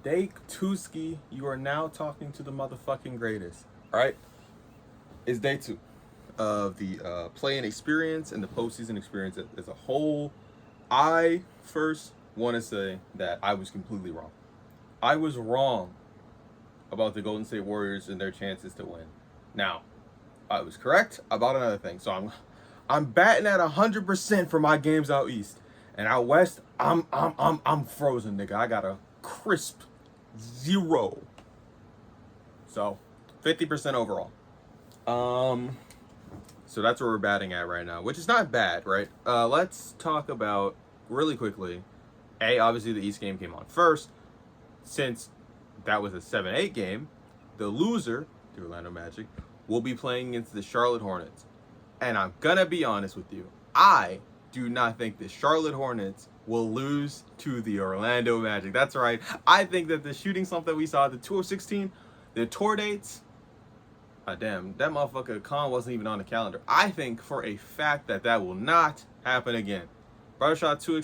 Dake Tuski, you are now talking to the motherfucking greatest. All right, it's day two of the playing experience and the postseason experience as a whole. I first want to say that I was completely wrong. I was wrong about the Golden State Warriors and their chances to win. Now, I was correct about another thing. So I'm batting at 100% for my games out east, and out west I'm frozen, nigga. I got a crisp 0. So 50% overall. Um, so that's where we're batting at right now, which is not bad, right? Let's talk about really quickly. Obviously the East game came on first. Since that was a 7-8 game, the loser, the Orlando Magic, will be playing against the Charlotte Hornets. And I'm gonna be honest with you, I do not think the Charlotte Hornets will lose to the Orlando Magic. That's right. I think that the shooting slump that we saw at the 2016, the tour dates, damn, that motherfucker Khan wasn't even on the calendar. I think for a fact that that will not happen again. Brother shot 2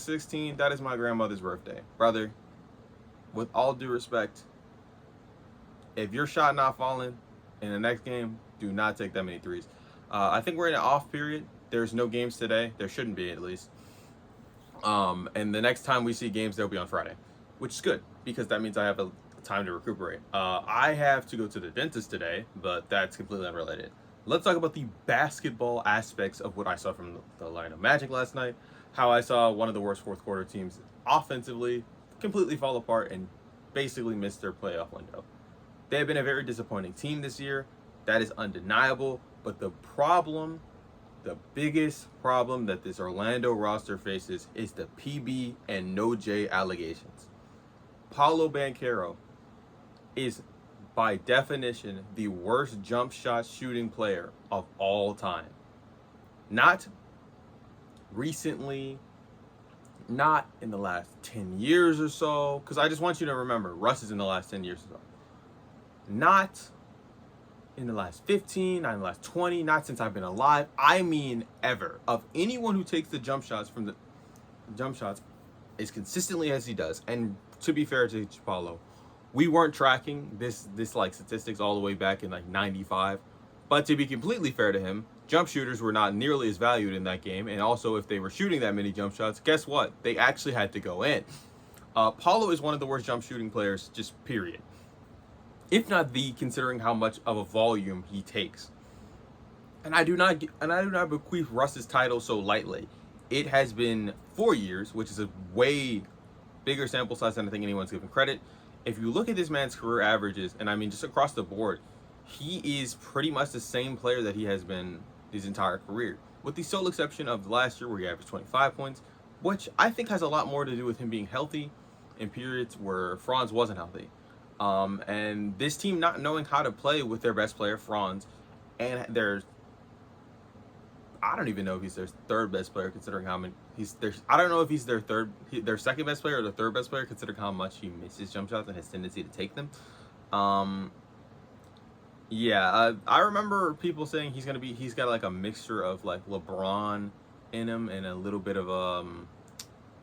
That is my grandmother's birthday. Brother, with all due respect, if your shot not falling in the next game, do not take that many threes. I think we're in an off period. There's no games today. There shouldn't be, at least. And the next time we see games, they'll be on Friday, which is good because that means I have a time to recuperate. I have to go to the dentist today, but that's completely unrelated. Let's talk about the basketball aspects of what I saw from the Orlando Magic last night. How I saw one of the worst fourth quarter teams offensively completely fall apart and basically miss their playoff window. They have been a very disappointing team this year. That is undeniable. But the biggest problem that this Orlando roster faces is the PB and no J allegations. Paolo Banchero is, by definition, the worst jump shot shooting player of all time. Not recently, not in the last 10 years or so, because I just want you to remember, Russ is in the last 10 years or so. Not in the last 15, not in the last 20, not since I've been alive. I mean ever. Of anyone who takes the jump shots as consistently as he does. And to be fair to Paulo, we weren't tracking this like statistics all the way back in like 95. But to be completely fair to him, jump shooters were not nearly as valued in that game. And also, if they were shooting that many jump shots, guess what? They actually had to go in. Paulo is one of the worst jump shooting players, just period. If not the, considering how much of a volume he takes. And I do not bequeath Russ's title so lightly. It has been 4 years, which is a way bigger sample size than I think anyone's given credit. If you look at this man's career averages, and I mean just across the board, he is pretty much the same player that he has been his entire career, with the sole exception of last year where he averaged 25 points, which I think has a lot more to do with him being healthy in periods where Franz wasn't healthy. And this team not knowing how to play with their best player, Franz, and I don't even know if he's their third best player considering how many I don't know if he's their second best player or their third best player considering how much he misses jump shots and his tendency to take them. I remember people saying he's got like a mixture of like LeBron in him and a little bit of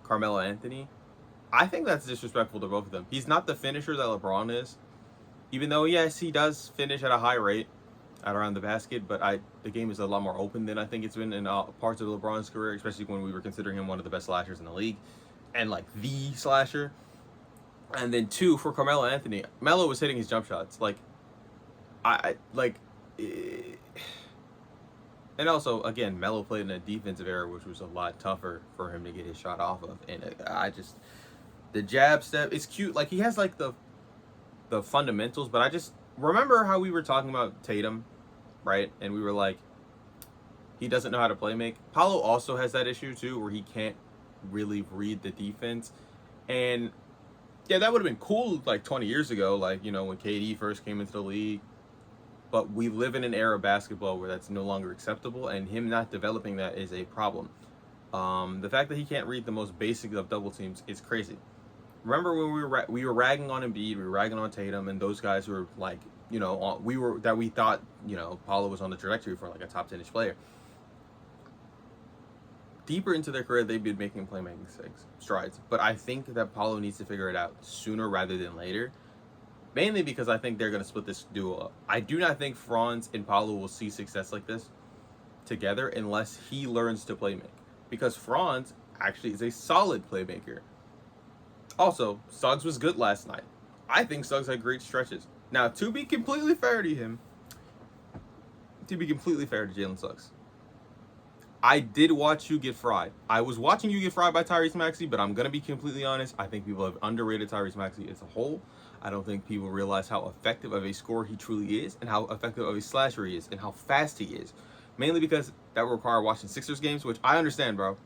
Carmelo Anthony. I think that's disrespectful to both of them. He's not the finisher that LeBron is. Even though, yes, he does finish at a high rate at around the basket, but the game is a lot more open than I think it's been in parts of LeBron's career, especially when we were considering him one of the best slashers in the league and like the slasher. And then 2, for Carmelo Anthony, Melo was hitting his jump shots. Like, and also, again, Melo played in a defensive era, which was a lot tougher for him to get his shot off of. And the jab step is cute. Like, he has like the fundamentals, but I just remember how we were talking about Tatum, right? And we were like, he doesn't know how to play make. Paulo also has that issue too, where he can't really read the defense. And yeah, that would have been cool like 20 years ago, like, you know, when KD first came into the league. But we live in an era of basketball where that's no longer acceptable, and him not developing that is a problem. The fact that he can't read the most basic of double teams is crazy. Remember when we were ragging on Embiid, we were ragging on Tatum, and those guys were like, you know, we thought, you know, Paulo was on the trajectory for like a top 10-ish player. deeper into their career, they've been making playmaking strides. But I think that Paulo needs to figure it out sooner rather than later. Mainly because I think they're going to split this duo up. I do not think Franz and Paulo will see success like this together unless he learns to play make. Because Franz actually is a solid playmaker. Also, Suggs was good last night. I think Suggs had great stretches. Now, to be completely fair to him, to be completely fair to Jalen Suggs, I did watch you get fried. I was watching you get fried by Tyrese Maxey, but I'm going to be completely honest. I think people have underrated Tyrese Maxey as a whole. I don't think people realize how effective of a scorer he truly is and how effective of a slasher he is and how fast he is. Mainly because that would require watching Sixers games, which I understand, bro.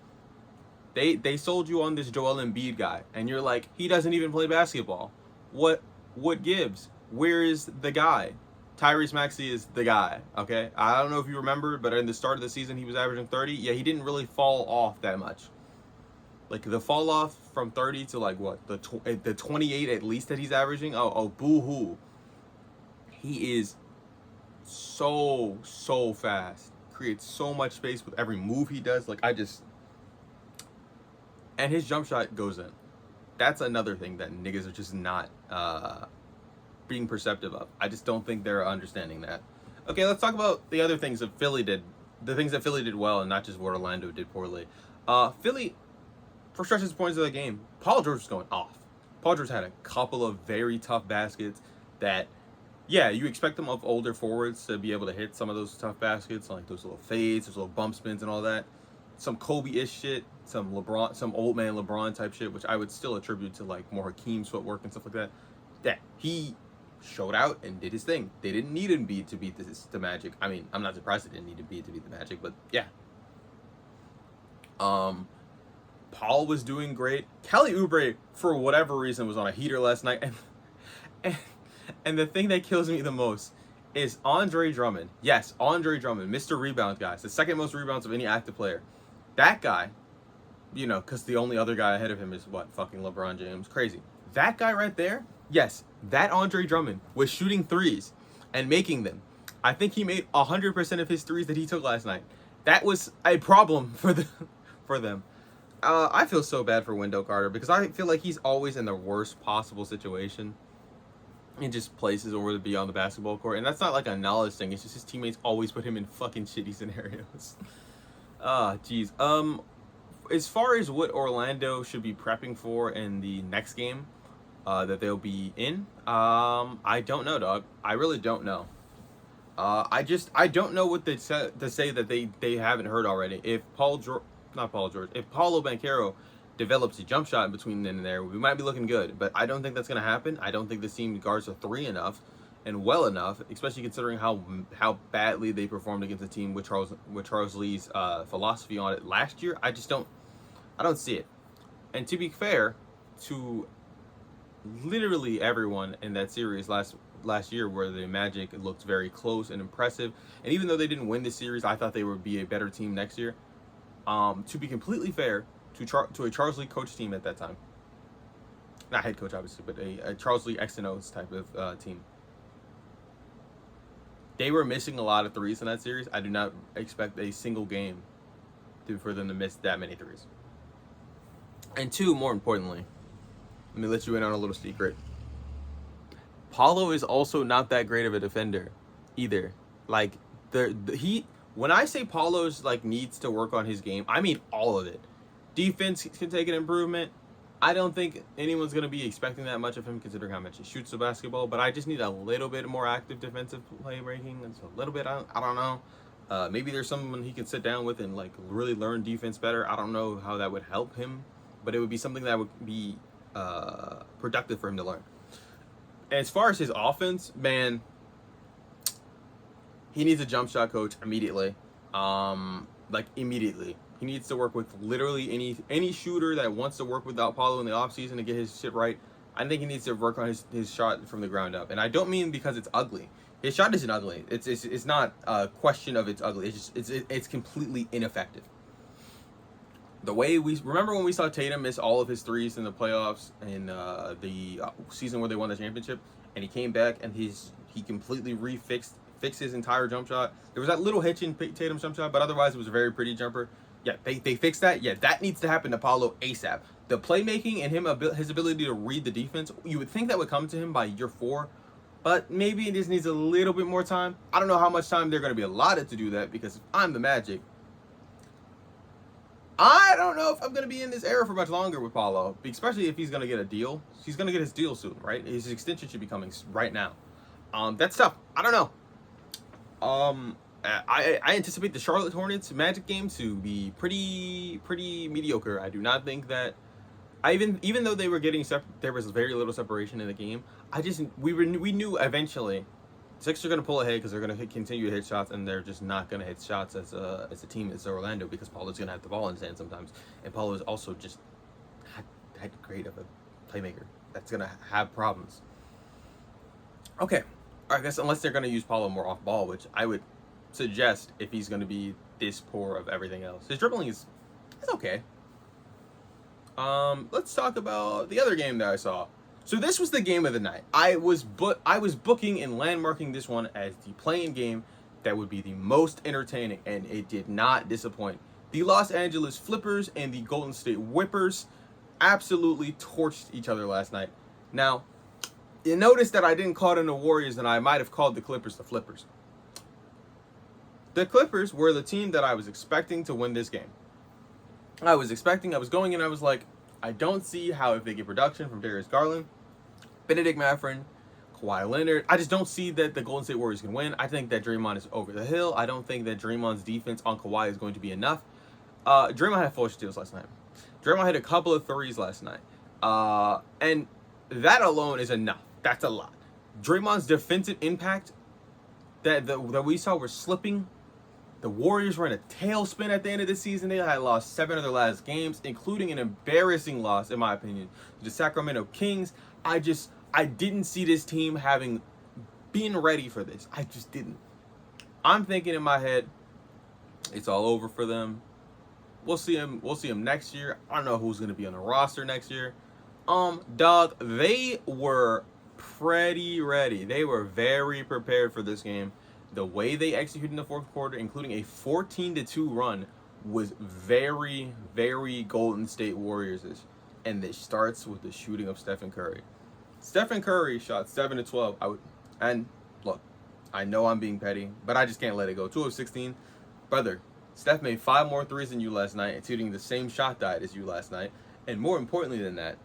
They sold you on this Joel Embiid guy, and you're like, he doesn't even play basketball. What gives? Where is the guy? Tyrese Maxey is the guy, okay? I don't know if you remember, but in the start of the season, he was averaging 30. Yeah, he didn't really fall off that much. Like, the fall off from 30 to, like, what? The 28 at least that he's averaging? Oh, boo-hoo. He is so fast. Creates so much space with every move he does. Like, and his jump shot goes in. That's another thing that niggas are just not being perceptive of. I just don't think they're understanding that. Okay, let's talk about the other things that Philly did. The things that Philly did well and not just what Orlando did poorly. Philly, for stretches of points of the game, Paul George was going off. Paul George had a couple of very tough baskets that, yeah, you expect them of older forwards to be able to hit some of those tough baskets, like those little fades, those little bump spins and all that. Some Kobe-ish shit, some LeBron, some old man LeBron type shit, which I would still attribute to like more Hakeem's footwork and stuff like that. That he showed out and did his thing. They didn't need Embiid to beat the Magic. I mean, I'm not surprised they didn't need Embiid to beat the Magic, but yeah. Paul was doing great. Kelly Oubre, for whatever reason, was on a heater last night, and the thing that kills me the most is Andre Drummond. Yes, Andre Drummond, Mr. Rebound, guys. The second most rebounds of any active player. That guy, you know, because the only other guy ahead of him is what? Fucking LeBron James. Crazy. That guy right there, yes, that Andre Drummond was shooting threes and making them. I think he made 100% of his threes that he took last night. That was a problem for them. I feel so bad for Wendell Carter because I feel like he's always in the worst possible situation. He just places over to be on the basketball court. And that's not like a knowledge thing. It's just his teammates always put him in fucking shitty scenarios. Jeez. As far as what Orlando should be prepping for in the next game that they'll be in, I don't know, dog. I really don't know. I don't know what to say that they haven't heard already. If if Paolo Banchero develops a jump shot in between then and there, we might be looking good. But I don't think that's going to happen. I don't think this team guards a three enough and well enough, especially considering how badly they performed against the team with Charles Lee's philosophy on it last year. I don't see it. And to be fair to literally everyone in that series last year, where the Magic looked very close and impressive, and even though they didn't win this series, I thought they would be a better team next year. To be completely fair to a Charles Lee coach team at that time, not head coach obviously, but a Charles Lee X and O's type of team, they were missing a lot of threes in that series. I do not expect a single game for them to miss that many threes. And two, more importantly, let me let you in on a little secret. Paulo is also not that great of a defender either. Like when I say Paulo's like needs to work on his game, I mean all of it. Defense can take an improvement. I don't think anyone's going to be expecting that much of him considering how much he shoots the basketball, but I just need a little bit more active defensive playmaking. And so a little bit, I don't know. Maybe there's someone he can sit down with and like really learn defense better. I don't know how that would help him, but it would be something that would be productive for him to learn. As far as his offense, man, he needs a jump shot coach immediately. Immediately. He needs to work with literally any shooter that wants to work with Paulo in the offseason to get his shit right. I think he needs to work on his shot from the ground up. And I don't mean because it's ugly. His shot isn't ugly. It's not a question of it's ugly. It's completely ineffective. The way we remember when we saw Tatum miss all of his threes in the playoffs in the season where they won the championship, and he came back and he completely fixed his entire jump shot. There was that little hitch in Tatum's jump shot, but otherwise it was a very pretty jumper. Yeah, they fixed that. Yeah, that needs to happen to Paulo ASAP. The playmaking and his ability to read the defense, you would think that would come to him by year 4, but maybe it just needs a little bit more time. I don't know how much time they're going to be allotted to do that, because if I'm the Magic, I don't know if I'm going to be in this era for much longer with Paulo, especially if he's going to get a deal. He's going to get his deal soon, right? His extension should be coming right now. That's tough. I don't know. I anticipate the Charlotte Hornets Magic game to be pretty mediocre. I do not think that even though they were getting there was very little separation in the game. We knew eventually Sixers are going to pull ahead because they're going to continue to hit shots, and they're just not going to hit shots as a team as Orlando, because Paulo's going to have the ball in his hand sometimes, and Paulo is also just that great of a playmaker that's going to have problems. Okay, I guess unless they're going to use Paulo more off ball, which I would suggest if he's going to be this poor of everything else. His dribbling is okay. Let's talk about the other game that I saw. So this was the game of the night. I was booking and landmarking this one as the playing game that would be the most entertaining, and it did not disappoint. The Los Angeles Flippers and the Golden State Whippers absolutely torched each other last night. Now, you notice that I didn't call them the Warriors, and I might have called the Clippers the Flippers. The Clippers were the team that I was expecting to win this game. I was going in, I was like, I don't see how, if they get production from Darius Garland, Benedict Mathurin, Kawhi Leonard, I just don't see that the Golden State Warriors can win. I think that Draymond is over the hill. I don't think that Draymond's defense on Kawhi is going to be enough. Draymond had 4 steals last night. Draymond hit a couple of threes last night. And that alone is enough. That's a lot. Draymond's defensive impact that we saw were slipping. The Warriors were in a tailspin at the end of the season. They had lost 7 of their last games, including an embarrassing loss, in my opinion, to the Sacramento Kings. I didn't see this team being ready for this. I just didn't. I'm thinking in my head, it's all over for them. We'll see them next year. I don't know who's going to be on the roster next year. Dog, they were pretty ready. They were very prepared for this game. The way they executed in the fourth quarter, including a 14-2 run, was very, very Golden State Warriors-ish. And it starts with the shooting of Stephen Curry. Stephen Curry shot 7 of 12. And look, I know I'm being petty, but I just can't let it go. 2 of 16. Brother, Steph made 5 more threes than you last night, shooting the same shot diet as you last night. And more importantly than that,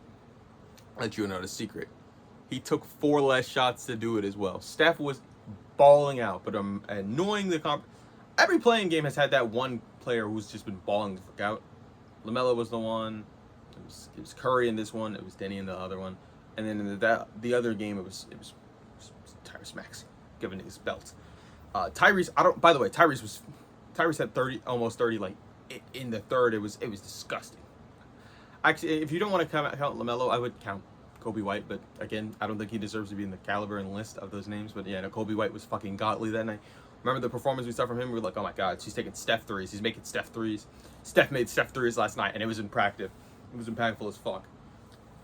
I'll let you know the secret. He took 4 less shots to do it as well. Steph was balling out, but annoying every playing game has had that one player who's just been balling the fuck out. LaMelo was the one. It was Curry in this one. It was Denny in the other one. And then in the other game, it was Tyrese Maxey giving his belt. Tyrese, by the way, Tyrese had 30, almost 30, like in the third. It was disgusting. Actually, if you don't want to count LaMelo, I would count Kobe White, but again, I don't think he deserves to be in the caliber and list of those names. But yeah, no, Kobe White was fucking godly that night. Remember the performance we saw from him? We were like, oh my god, he's taking Steph threes. He's making Steph threes. Steph made Steph threes last night, and it was impactful. It was impactful as fuck.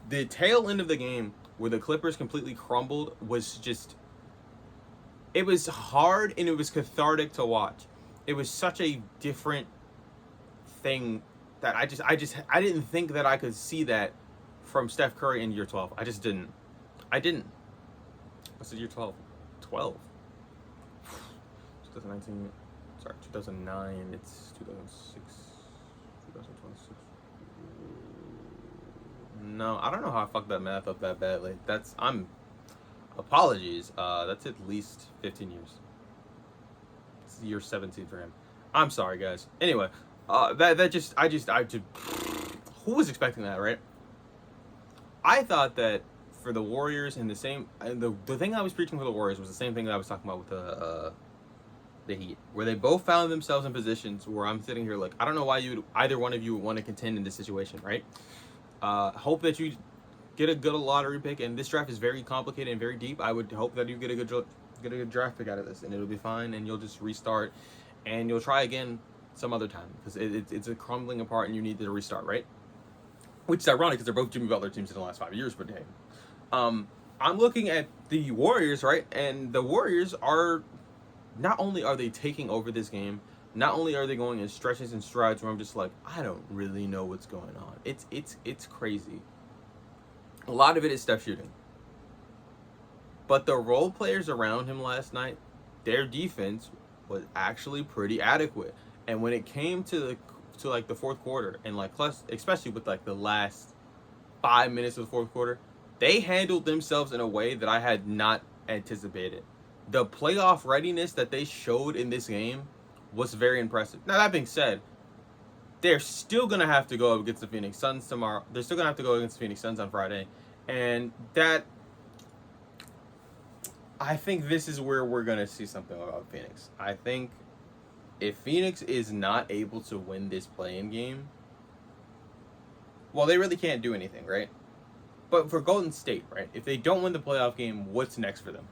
The tail end of the game, where the Clippers completely crumbled, was just... It was hard, and it was cathartic to watch. It was such a different thing that I didn't think that I could see that from Steph Curry in year 12. I just didn't. I said year 12. 12. 2019. Sorry, 2009. It's 2006. 2026. No, I don't know how I fucked that math up that badly. Apologies. That's at least 15 years. It's year 17 for him. I'm sorry, guys. Anyway, who was expecting that, right? I thought that for the Warriors and the thing I was preaching for the Warriors was the same thing that I was talking about with the Heat, where they both found themselves in positions where I'm sitting here like, I don't know why either one of you would want to contend in this situation, right? Hope that you get a good lottery pick, and this draft is very complicated and very deep. I would hope that you get a good draft pick out of this, and it'll be fine, and you'll just restart, and you'll try again some other time, because it's a crumbling apart, and you need to restart, right? Which is ironic because they're both Jimmy Butler teams in the last 5 years, but hey. I'm looking at the Warriors, right? And the Warriors are, not only are they taking over this game, not only are they going in stretches and strides where I'm just like, I don't really know what's going on. It's crazy. A lot of it is Steph shooting. But the role players around him last night, their defense was actually pretty adequate. And when it came to like the fourth quarter, and like especially with like the last 5 minutes of the fourth quarter, they handled themselves in a way that I had not anticipated. The playoff readiness that they showed in this game was very impressive. Now, that being said, they're still going to have to go up against the Phoenix Suns tomorrow. They're still going to have to go against the Phoenix Suns on Friday. And I think this is where we're going to see something about Phoenix. I think if Phoenix is not able to win this play-in game, well, they really can't do anything, right? But for Golden State, right, if they don't win the playoff game, what's next for them?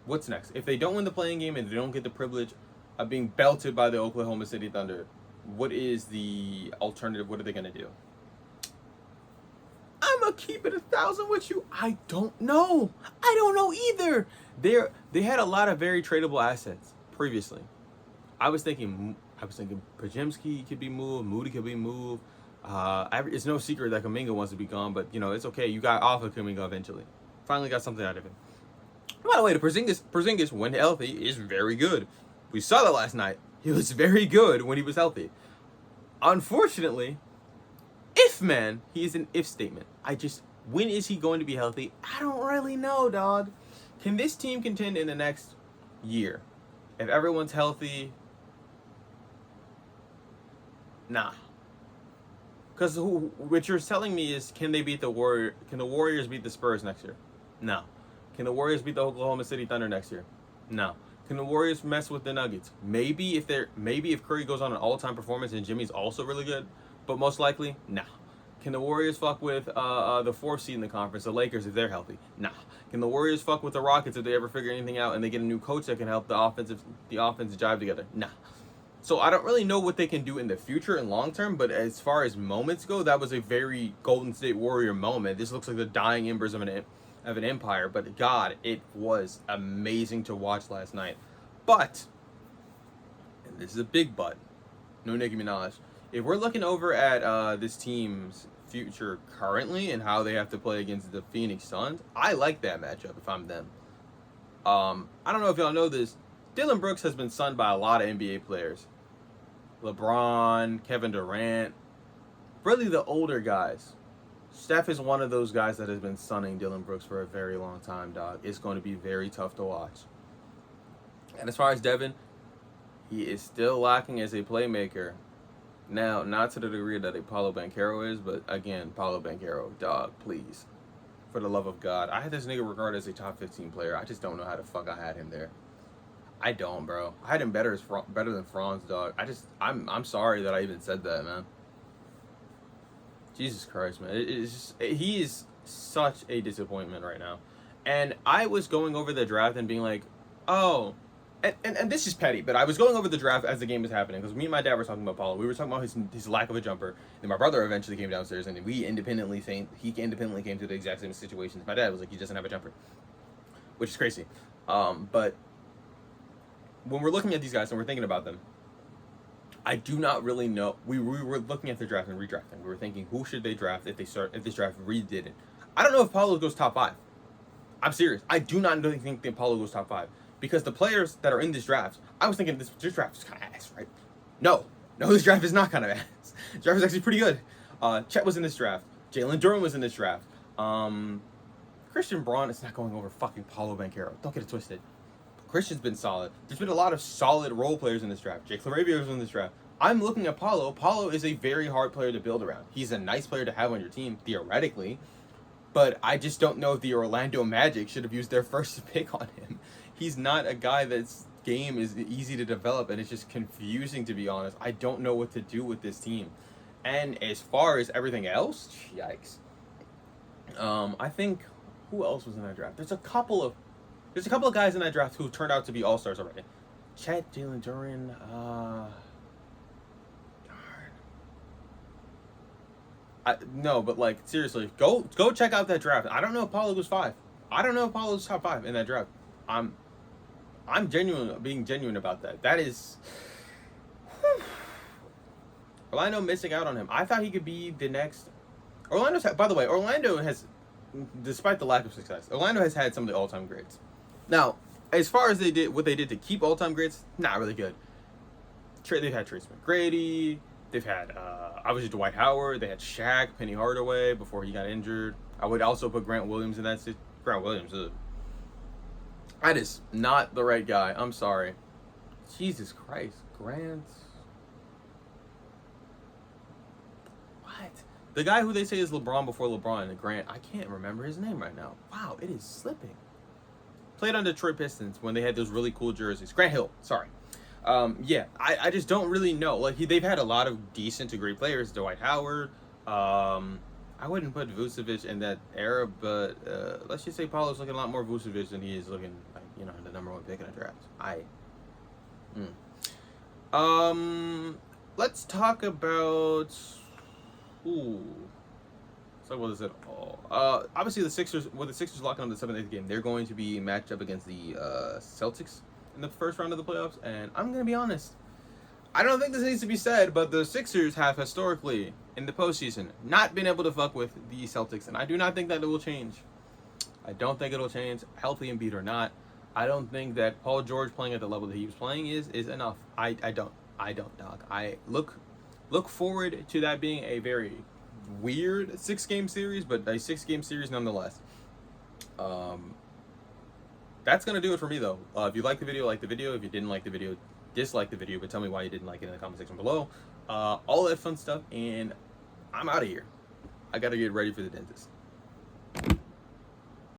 What's next? If they don't win the play-in game and they don't get the privilege of being belted by the Oklahoma City Thunder, what is the alternative? What are they going to do? I'm going to keep it 1,000 with you. I don't know. I don't know either. They had a lot of very tradable assets previously. I was thinking Pajemski could be moved, Moody could be moved. It's no secret that Kuminga wants to be gone, but you know it's okay. You got off of Kuminga eventually. Finally got something out of him. By the way, the Porzingis when healthy is very good. We saw that last night. He was very good when he was healthy. Unfortunately, he's an if statement. When is he going to be healthy? I don't really know, dog. Can this team contend in the next year? If everyone's healthy, nah. Because what you're telling me is, can they beat the Warriors? Can the Warriors beat the Spurs next year? No. Can the Warriors beat the Oklahoma City Thunder next year? No. Can the Warriors mess with the Nuggets? Maybe if Curry goes on an all-time performance and Jimmy's also really good, but most likely, nah. Can the Warriors fuck with the fourth seed in the conference, the Lakers, if they're healthy? Nah. Can the Warriors fuck with the Rockets if they ever figure anything out and they get a new coach that can help the offense jive together? Nah. So I don't really know what they can do in the future and long term, but as far as moments go, that was a very Golden State Warrior moment. This looks like the dying embers of an empire, but God, it was amazing to watch last night. But, and this is a big but, no Nicki Minaj. If we're looking over at this team's future currently and how they have to play against the Phoenix Suns, I like that matchup if I'm them. I don't know if y'all know this. Dillon Brooks has been sunned by a lot of NBA players. LeBron, Kevin Durant, really the older guys. Steph is one of those guys that has been sunning Dillon Brooks for a very long time, dog. It's going to be very tough to watch. And as far as Devin, he is still lacking as a playmaker. Now, not to the degree that a Paolo Banchero is, but again, Paolo Banchero, dog, please. For the love of God. I had this nigga regarded as a top 15 player. I just don't know how the fuck I had him there. I don't, bro. I had him better than Franz, dog. I'm sorry that I even said that, man. Jesus Christ, man. He is such a disappointment right now. And I was going over the draft and being like, oh, and this is petty, but I was going over the draft as the game was happening because me and my dad were talking about Paulo. We were talking about his lack of a jumper. And my brother eventually came downstairs and he independently came to the exact same situation. My dad was like, he doesn't have a jumper, which is crazy. But when we're looking at these guys and we're thinking about them, I do not really know. We were looking at the draft and redrafting. We were thinking, who should they draft if this draft redid it? I don't know if Paulo goes top 5. I'm serious. I do not think that Paulo goes top 5 because the players that are in this draft, I was thinking this draft is kind of ass, right? No, this draft is not kind of ass. This draft is actually pretty good. Chet was in this draft. Jalen Duren was in this draft. Christian Braun is not going over fucking Paolo Banchero. Don't get it twisted. Christian's been solid. There's been a lot of solid role players in this draft. Jake LaRavia was in this draft. I'm looking at Paulo. Paulo is a very hard player to build around. He's a nice player to have on your team, theoretically. But I just don't know if the Orlando Magic should have used their first pick on him. He's not a guy that's game is easy to develop, and it's just confusing, to be honest. I don't know what to do with this team. And as far as everything else, yikes. I think, who else was in that draft? There's a couple of guys in that draft who turned out to be all-stars already. Chet, Jalen Duren, no, but like seriously, go check out that draft. I don't know if Paulo was 5. I don't know if Paulo's top 5 in that draft. I'm being genuine about that. That is, Orlando missing out on him. I thought he could be the next. By the way, Orlando has, despite the lack of success, Orlando has had some of the all-time greats. Now, as far as what they did to keep all-time greats, not really good. They've had Tracy McGrady. They've had obviously Dwight Howard. They had Shaq, Penny Hardaway before he got injured. I would also put Grant Williams in that. Grant Williams, that is not the right guy. I'm sorry. Jesus Christ, Grant. What? The guy who they say is LeBron before LeBron and Grant. I can't remember his name right now. Wow, it is slipping. Played on Detroit Pistons when they had those really cool jerseys. Grant Hill. Sorry. Yeah, I just don't really know. Like they've had a lot of decent to great players. Dwight Howard. I wouldn't put Vucevic in that era, but let's just say Paulo's looking a lot more Vucevic than he is looking like the #1 pick in the draft. Let's talk about. So what is it all? Obviously the Sixers. With the Sixers locking on the 7th, 8th game, they're going to be matched up against the Celtics in the first round of the playoffs, and I'm gonna be honest, I don't think this needs to be said, but the Sixers have historically in the postseason not been able to fuck with the Celtics, and I do not think that it will change. I don't think it'll change, healthy Embiid or not. I don't think that Paul George playing at the level that he was playing is enough. I don't, dog. I look forward to that being a very weird 6-game series, but a 6-game series nonetheless. That's going to do it for me, though. If you liked the video, like the video. If you didn't like the video, dislike the video, but tell me why you didn't like it in the comment section below. All that fun stuff, and I'm out of here. I got to get ready for the dentist.